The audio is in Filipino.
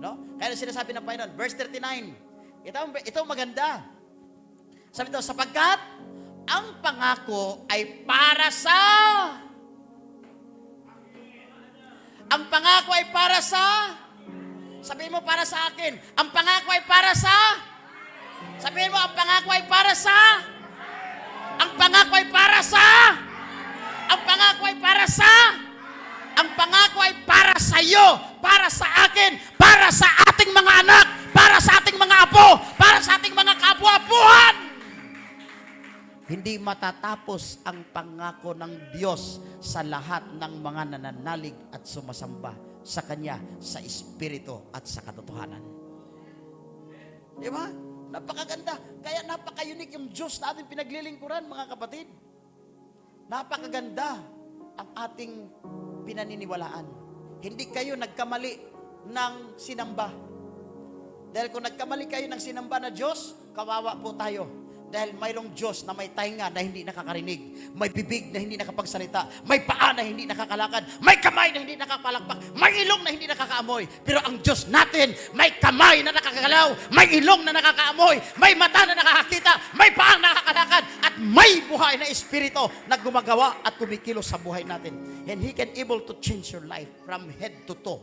No? Kaya sinasabi ng Panginoon, verse 39, ito maganda. Sabi ito, sapagkat ang pangako ay para sa... Ang pangako ay para sa... Sabihin mo, para sa akin. Ang pangako ay para sa... Sabihin mo, ang pangako ay para sa... Ang pangako ay para sa... Ang pangako ay para sa... Ang pangako ay para sa iyo, para sa akin, para sa ating mga anak, para sa ating mga apo, para sa ating mga kapu-apuhan. Hindi matatapos ang pangako ng Diyos sa lahat ng mga nananalig at sumasamba sa Kanya sa Espiritu at sa katotohanan. Di ba? Napakaganda. Kaya napaka-unique yung Diyos na ating pinaglilingkuran, mga kapatid. Napakaganda ang ating pinaniniwalaan. Hindi kayo nagkamali ng sinamba. Dahil kung nagkamali kayo ng sinamba na Diyos, kawawa po tayo. Dahil mayroong Diyos na may tainga na hindi nakakarinig, may bibig na hindi nakapagsalita, may paa na hindi nakakalakad, may kamay na hindi nakapalakpak, may ilong na hindi nakakaamoy. Pero ang Diyos natin, may kamay na nakakagalaw, may ilong na nakakaamoy, may mata na nakakakita, may paa na nakakalakad, at may buhay na espiritu na gumagawa at kumikilos sa buhay natin. And He can able to change your life from head to toe.